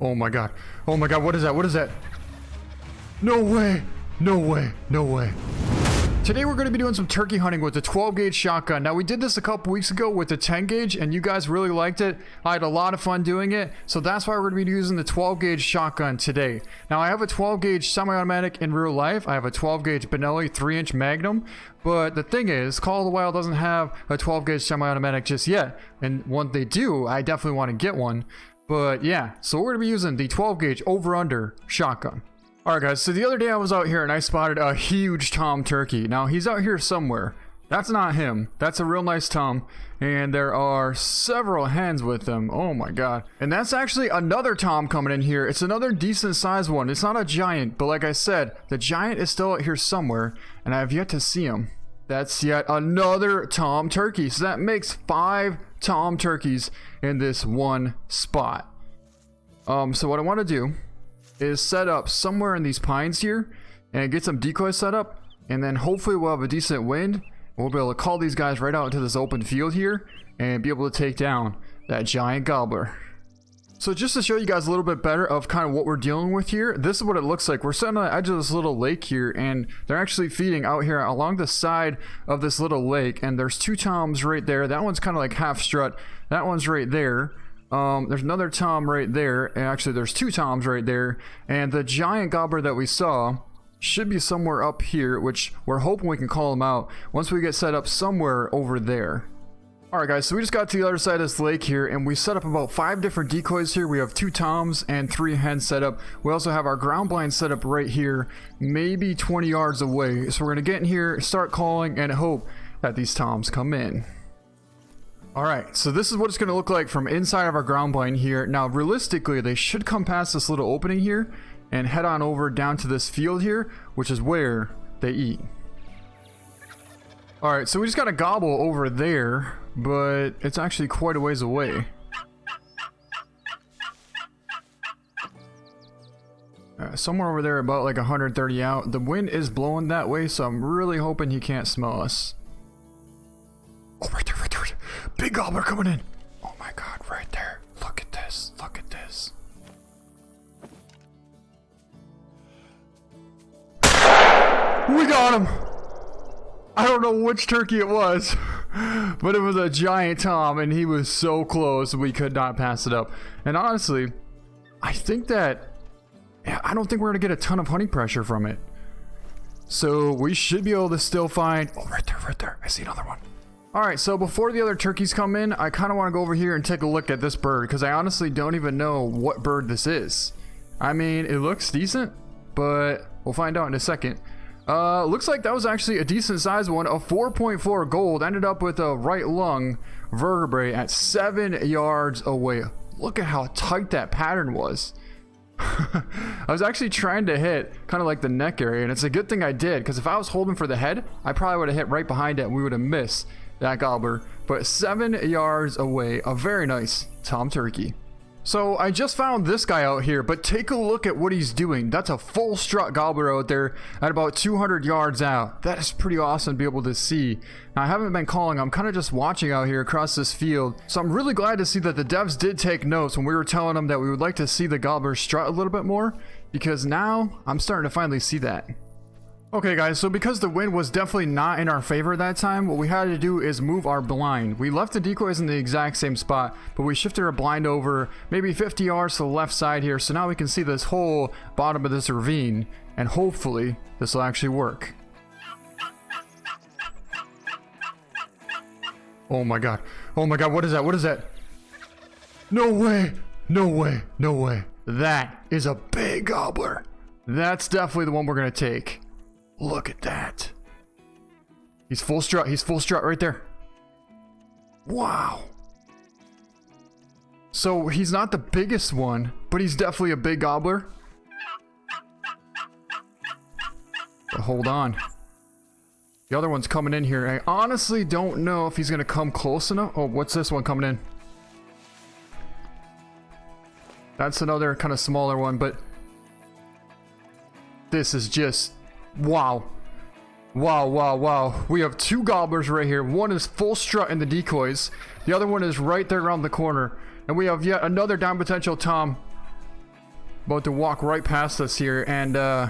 Oh my god. Oh my god, what is that? What is that? No way. No way. No way. Today we're going to be doing some turkey hunting with the 12 gauge shotgun. Now we did this a couple weeks ago with the 10 gauge and you guys really liked it. I had a lot of fun doing it. So that's why we're going to be using the 12 gauge shotgun today. Now I have a 12 gauge semi-automatic in real life. I have a 12 gauge Benelli 3-inch Magnum. But the thing is, Call of the Wild doesn't have a 12 gauge semi-automatic just yet. And when they do, I definitely want to get one. But yeah, so we're going to be using the 12 gauge over-under shotgun. Alright guys, so the other day I was out here and I spotted a huge tom turkey. Now he's out here somewhere. That's not him. That's a real nice tom. And there are several hens with him. Oh my god. And that's actually another tom coming in here. It's another decent sized one. It's not a giant, but like I said, the giant is still out here somewhere and I have yet to see him. That's yet another tom turkey. So that makes 5 tom turkeys in this one spot. So what I want to do is set up somewhere in these pines here and get some decoys set up, and then hopefully we'll have a decent wind. We'll be able to call these guys right out into this open field here and be able to take down that giant gobbler. So just to show you guys a little bit better of kind of what we're dealing with here, this is what it looks like. We're sitting on the edge of this little lake here and they're actually feeding out here along the side of this little lake, and there's 2 toms right there. That one's kind of like half strut. That one's right there. There's another tom right there, and actually there's 2 toms right there, and the giant gobbler that we saw should be somewhere up here, which we're hoping we can call him out once we get set up somewhere over there. Alright guys, so we just got to the other side of this lake here and we set up about 5 different decoys here. We have 2 toms and 3 hens set up. We also have our ground blind set up right here, maybe 20 yards away. So we're going to get in here, start calling, and hope that these toms come in. Alright, so this is what it's going to look like from inside of our ground blind here. Now realistically they should come past this little opening here and head on over down to this field here, which is where they eat. Alright, so we just got a gobble over there, but it's actually quite a ways away. Somewhere over there about like 130 out. The wind is blowing that way, so I'm really hoping he can't smell us. Oh, right there, right there, right there. Big gobbler coming in. Oh my god, right there. Look at this. Look at this. We got him. I don't know which turkey it was, but it was a giant tom and he was so close we could not pass it up. And honestly, I think that, I don't think we're going to get a ton of hunting pressure from it. So we should be able to still find, oh right there, right there. I see another one. Alright, so before the other turkeys come in, I kind of want to go over here and take a look at this bird, because I honestly don't even know what bird this is. I mean, it looks decent, but we'll find out in a second. Looks like that was actually a decent sized one, a 4.4 gold, ended up with a right lung vertebrae at 7 yards away. Look at how tight that pattern was. I was actually trying to hit kind of like the neck area, and it's a good thing I did, because if I was holding for the head, I probably would have hit right behind it and we would have missed that gobbler. But 7 yards away, a very nice tom turkey. So I just found this guy out here, but take a look at what he's doing. That's a full strut gobbler out there at about 200 yards out. That is pretty awesome to be able to see. Now I haven't been calling, I'm kind of just watching out here across this field. So I'm really glad to see that the devs did take notes when we were telling them that we would like to see the gobbler strut a little bit more, because now I'm starting to finally see that. Okay guys, so because the wind was definitely not in our favor that time, what we had to do is move our blind. We left the decoys in the exact same spot, but we shifted our blind over maybe 50 yards to the left side here, so now we can see this whole bottom of this ravine, and hopefully this will actually work. Oh my god, what is that, what is that? No way, no way, no way. That is a big gobbler. That's definitely the one we're gonna take. Look at that. He's full strut right there. Wow. So he's not the biggest one, but he's definitely a big gobbler. But hold on. The other one's coming in here. I honestly don't know if he's gonna come close enough. Oh, what's this one coming in? That's another kind of smaller one, but this is just wow. Wow, wow, wow. We have 2 gobblers right here. One is full strut in the decoys. The other one is right there around the corner. And we have yet another down potential tom. about to walk right past us here, and I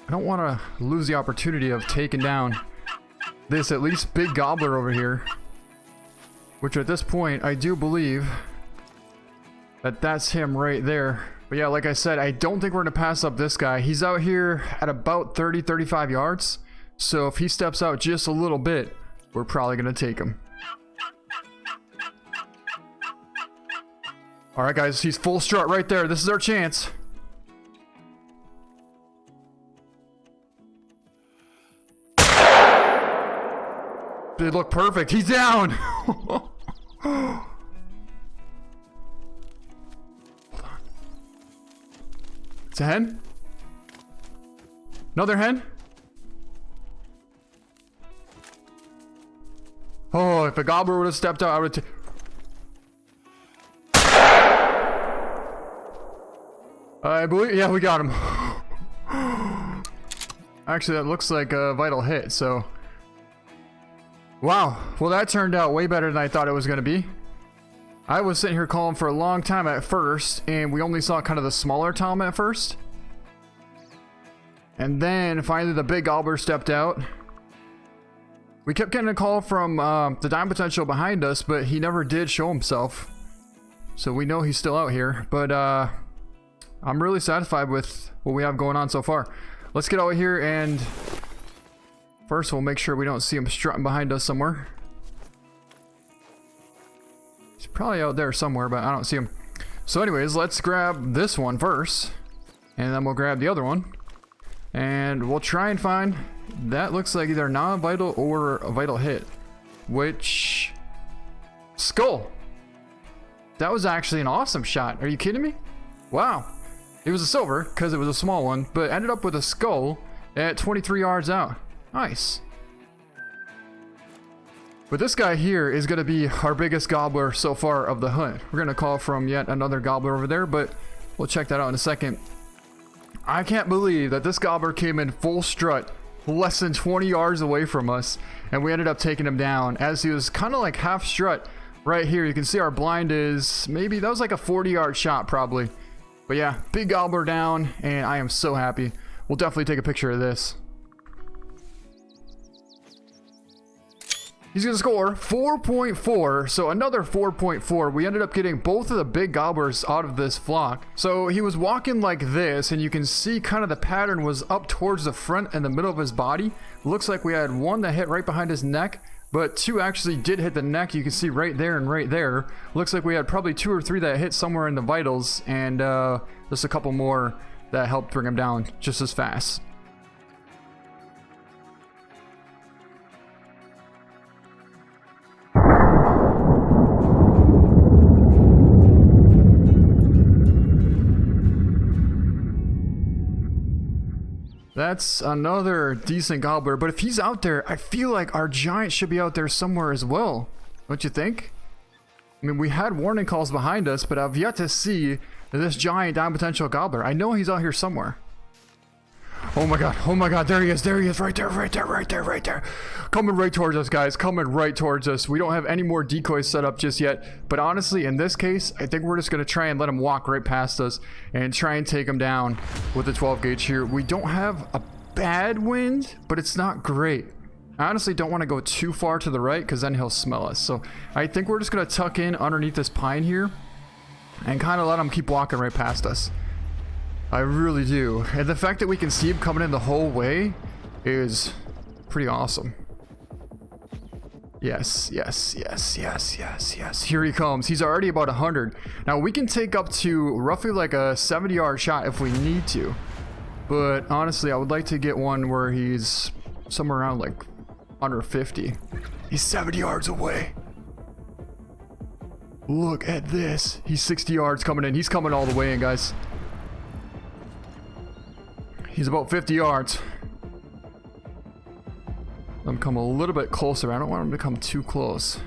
don't want to lose the opportunity of taking down this at least big gobbler over here, which at this point I do believe that that's him right there. But yeah, like I said, I don't think we're gonna pass up this guy. He's out here at about 30-35 yards, so if he steps out just a little bit, we're probably gonna take him. All right, guys, he's full strut right there. This is our chance. They look perfect. He's down. Hold on. It's a hen. Another hen. Oh, if a gobbler would have stepped out, I would have. I believe, yeah, we got him. Actually, that looks like a vital hit, so. Wow, well that turned out way better than I thought it was going to be. I was sitting here calling for a long time at first, and we only saw kind of the smaller tom at first. And then finally the big gobbler stepped out. We kept getting a call from the dime potential behind us, but he never did show himself. So we know he's still out here, but I'm really satisfied with what we have going on so far. Let's get out here and first we'll make sure we don't see him strutting behind us somewhere. He's probably out there somewhere, but I don't see him. So anyways, let's grab this one first, and then we'll grab the other one. And we'll try and find, that looks like either non-vital or a vital hit. Which, skull. That was actually an awesome shot. Are you kidding me? Wow. It was a silver, because it was a small one, but ended up with a skull at 23 yards out. Nice. But this guy here is going to be our biggest gobbler so far of the hunt. We're going to call from yet another gobbler over there, but we'll check that out in a second. I can't believe that this gobbler came in full strut, less than 20 yards away from us, and we ended up taking him down as he was kind of like half strut right here. You can see our blind is maybe, that was like a 40-yard shot probably. But yeah, big gobbler down, and I am so happy. We'll definitely take a picture of this. He's going to score 4.4, so another 4.4. We ended up getting both of the big gobblers out of this flock. So he was walking like this, and you can see kind of the pattern was up towards the front and the middle of his body. Looks like we had one that hit right behind his neck, but two actually did hit the neck. You can see right there and right there. Looks like we had probably 2 or 3 that hit somewhere in the vitals, and just a couple more that helped bring him down just as fast. That's another decent gobbler, but if he's out there, I feel like our giant should be out there somewhere as well. Don't you think? I mean, we had warning calls behind us, but I've yet to see this giant down potential gobbler. I know he's out here somewhere. Oh my god, there he is, right there. Coming right towards us, guys, coming right towards us. We don't have any more decoys set up just yet, but honestly, in this case, I think we're just gonna try and let him walk right past us and try and take him down with the 12 gauge here. We don't have a bad wind, but it's not great. I honestly don't want to go too far to the right because then he'll smell us. So I think we're just gonna tuck in underneath this pine here and kind of let him keep walking right past us. I really do. And the fact that we can see him coming in the whole way is pretty awesome. Yes. Here he comes. He's already about 100. Now we can take up to roughly like a 70-yard shot if we need to. But honestly, I would like to get one where he's somewhere around like under 50. He's 70 yards away. Look at this. He's 60 yards coming in. He's coming all the way in, guys. He's about 50 yards. Let him come a little bit closer. I don't want him to come too close.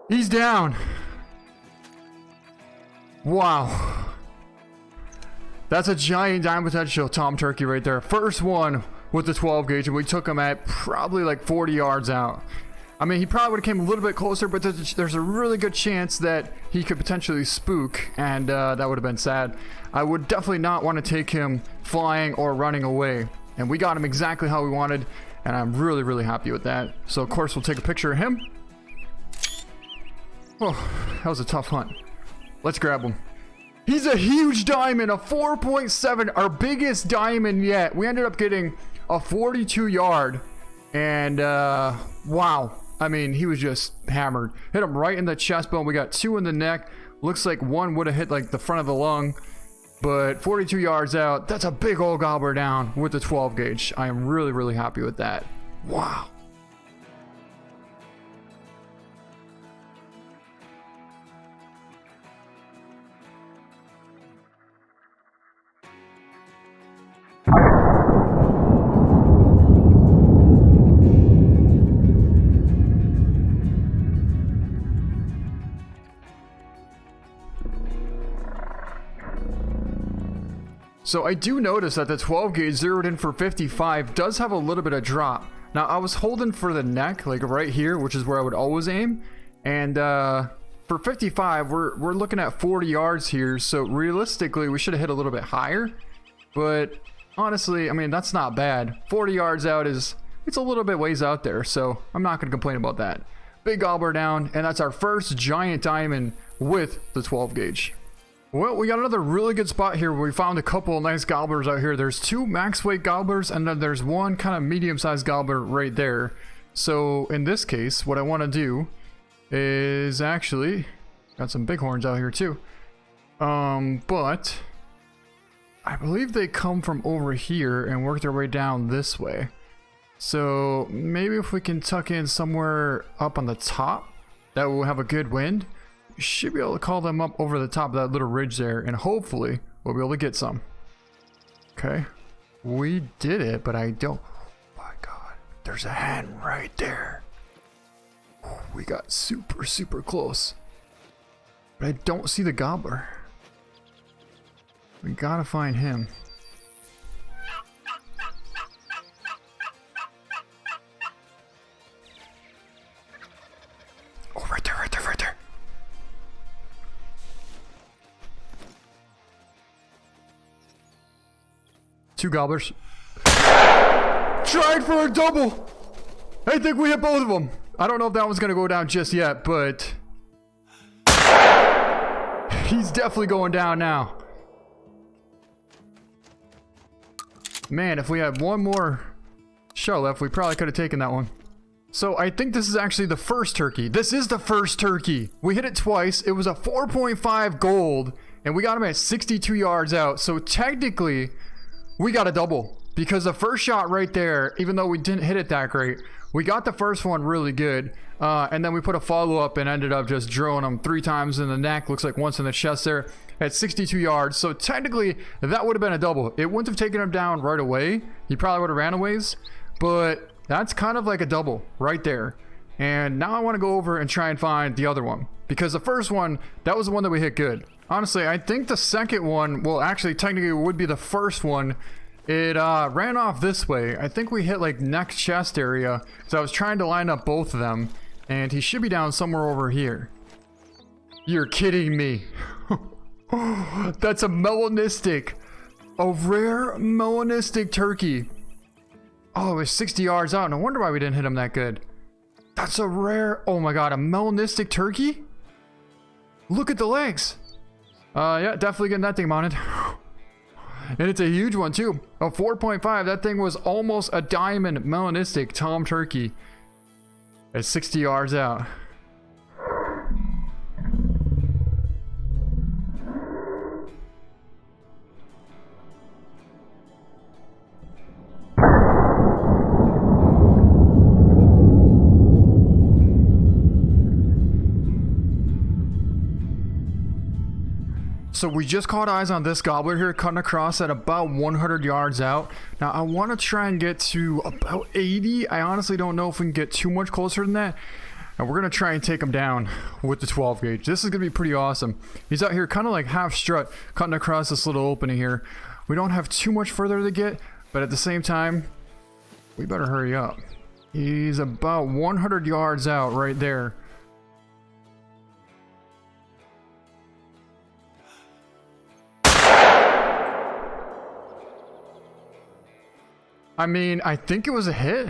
He's down. Wow. That's a giant dime potential Tom Turkey right there. First one with the 12 gauge, and we took him at probably like 40 yards out. I mean, he probably would have came a little bit closer, but there's a really good chance that he could potentially spook, and that would have been sad. I would definitely not want to take him flying or running away, and we got him exactly how we wanted, and I'm really, really happy with that. So, of course, we'll take a picture of him. Oh, that was a tough hunt. Let's grab him. He's a huge diamond, a 4.7, our biggest diamond yet. We ended up getting a 42 yard, and wow. I mean, he was just hammered. Hit him right in the chest bone. We got 2 in the neck. Looks like 1 would have hit like the front of the lung, but 42 yards out. That's a big old gobbler down with the 12 gauge. I am really, really happy with that. Wow. So I do notice that the 12 gauge zeroed in for 55 does have a little bit of drop. Now I was holding for the neck, like right here, which is where I would always aim. And for 55, we're looking at 40 yards here. So realistically, we should have hit a little bit higher. But honestly, I mean, that's not bad. 40 yards out it's a little bit ways out there. So I'm not going to complain about that. Big gobbler down, and that's our first giant diamond with the 12 gauge. Well, we got another really good spot here where we found a couple of nice gobblers out here. There's 2 max weight gobblers, and then there's 1 kind of medium-sized gobbler right there. So in this case, what I want to do is actually got some bighorns out here too. But I believe they come from over here and work their way down this way. So maybe if we can tuck in somewhere up on the top, that will have a good wind. Should be able to call them up over the top of that little ridge there, and hopefully we'll be able to get some. Okay, we did it, but I don't. Oh my god, there's a hen right there. Oh, we got super, super close, but I don't see the gobbler. We gotta find him. Oh, right there, right there, right there. Two gobblers. Tried for a double. I think we hit both of them. I don't know if that one's gonna go down just yet, but he's definitely going down now. Man, if we had one more shell left, we probably could have taken that one. So I think this is actually the first turkey. This is the first turkey. We hit it twice. It was a 4.5 gold, and we got him at 62 yards out. So technically, we got a double, because the first shot right there, even though we didn't hit it that great, we got the first one really good, and then we put a follow-up and ended up just drilling him 3 times in the neck, looks like once in the chest there, at 62 yards. So technically, that would have been a double. It wouldn't have taken him down right away. He probably would have ran a ways, but that's kind of like a double right there. And now I want to go over and try and find the other one, because the first one, that was the one that we hit good. Honestly, I think the second one, well, actually, technically, it would be the first one. It ran off this way. I think we hit like neck chest area. So I was trying to line up both of them, and he should be down somewhere over here. You're kidding me. That's a melanistic, a rare melanistic turkey. Oh, it was 60 yards out. No wonder why we didn't hit him that good. That's a rare, oh my god, a melanistic turkey? Look at the legs. Yeah, definitely getting that thing mounted. And it's a huge one too. A 4.5. That thing was almost a diamond melanistic tom turkey at 60 yards out. So we just caught eyes on this gobbler here cutting across at about 100 yards out. Now I want to try and get to about 80. I honestly don't know if we can get too much closer than that. And we're going to try and take him down with the 12 gauge. This is going to be pretty awesome. He's out here kind of like half strut cutting across this little opening here. We don't have too much further to get, but at the same time, We better hurry up. He's about 100 yards out right there. I mean, I think it was a hit.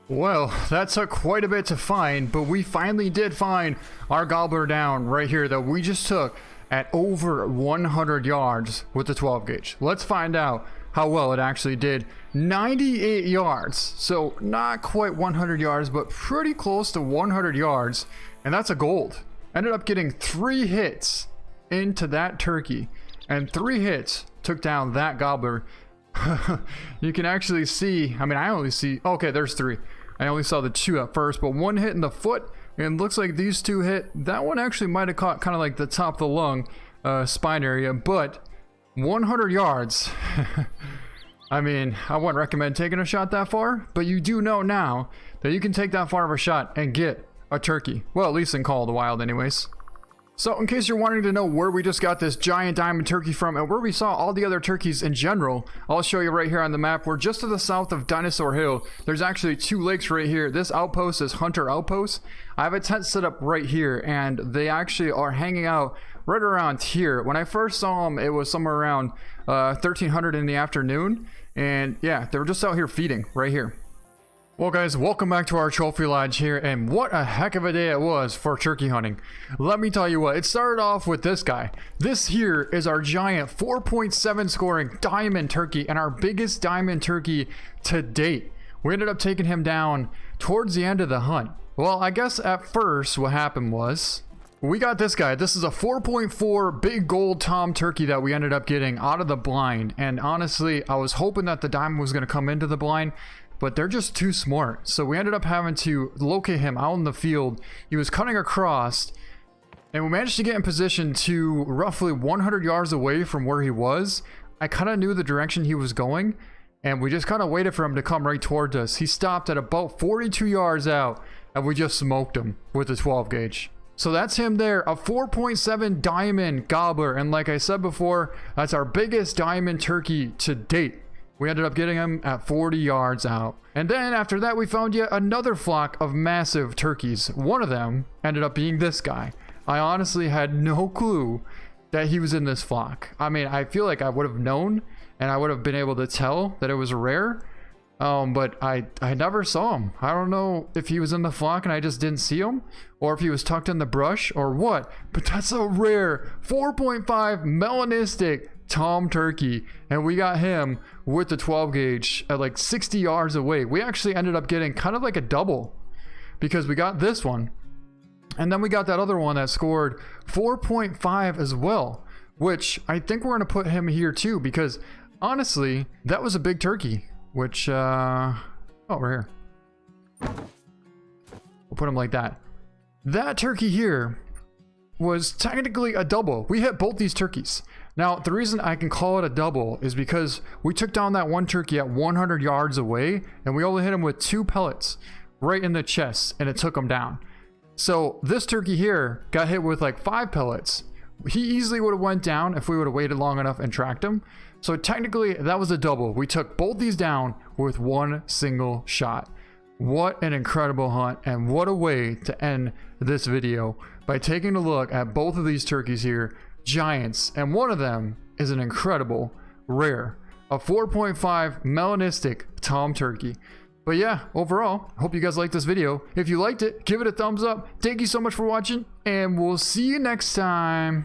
Well, that took quite a bit to find, but we finally did find our gobbler down right here that we just took at over 100 yards with the 12 gauge. Let's find out how well it actually did. 98 yards, so not quite 100 yards, but pretty close to 100 yards, and that's a gold. Ended up getting 3 hits into that turkey, and 3 hits took down that gobbler. You can actually see, I mean, I only see, okay, there's 3. I only saw the 2 at first, but 1 hit in the foot, and looks like these 2 hit. That one actually might have caught kind of like the top of the lung, spine area, but 100 yards. I mean, I wouldn't recommend taking a shot that far, but you do know now that you can take that far of a shot and get a turkey. Well, at least in Call of the Wild anyways. So in case you're wanting to know where we just got this giant diamond turkey from and where we saw all the other turkeys in general, I'll show you right here on the map. We're just to the south of Dinosaur Hill. There's actually 2 lakes right here. This outpost is Hunter Outpost. I have a tent set up right here, and they actually are hanging out right around here. When I first saw them, it was somewhere around 1300 in the afternoon, and yeah, they were just out here feeding right here. Well guys, welcome back to our trophy lodge here, and what a heck of a day it was for turkey hunting. Let me tell you what, it started off with this guy. This here is our giant 4.7 scoring diamond turkey, and our biggest diamond turkey to date. We ended up taking him down towards the end of the hunt. Well, I guess at first what happened was we got this guy. This is a 4.4 big gold tom turkey that we ended up getting out of the blind, and honestly I was hoping that the diamond was going to come into the blind, but they're just too smart. So we ended up having to locate him out in the field. He was cutting across, and we managed to get in position to roughly 100 yards away from where he was. I kind of knew the direction he was going, and we just kind of waited for him to come right towards us. He stopped at about 42 yards out, and we just smoked him with the 12 gauge. So that's him there, a 4.7 diamond gobbler, and like I said before, that's our biggest diamond turkey to date. We ended up getting him at 40 yards out. And then after that, we found yet another flock of massive turkeys. One of them ended up being this guy. I honestly had no clue that he was in this flock. I mean, I feel like I would have known, and I would have been able to tell that it was rare. But I never saw him. I don't know if he was in the flock and I just didn't see him, or if he was tucked in the brush or what, but that's a rare 4.5 melanistic tom turkey, and we got him with the 12 gauge at like 60 yards away. We actually ended up getting kind of like a double, because we got this one, and then we got that other one that scored 4.5 as well, which I think we're going to put him here too, because honestly, that was a big turkey. Which, oh, we're here. We'll put him like that. That turkey here was technically a double. We hit both these turkeys. Now, the reason I can call it a double is because we took down that one turkey at 100 yards away, and we only hit him with 2 pellets right in the chest, and it took him down. So this turkey here got hit with like 5 pellets. He easily would have went down if we would have waited long enough and tracked him. So technically that was a double. We took both these down with 1 single shot. What an incredible hunt, and what a way to end this video by taking a look at both of these turkeys here, giants, and one of them is an incredible rare, a 4.5 melanistic tom turkey. But yeah, overall, hope you guys liked this video. If you liked it, give it a thumbs up. Thank you so much for watching, and we'll see you next time.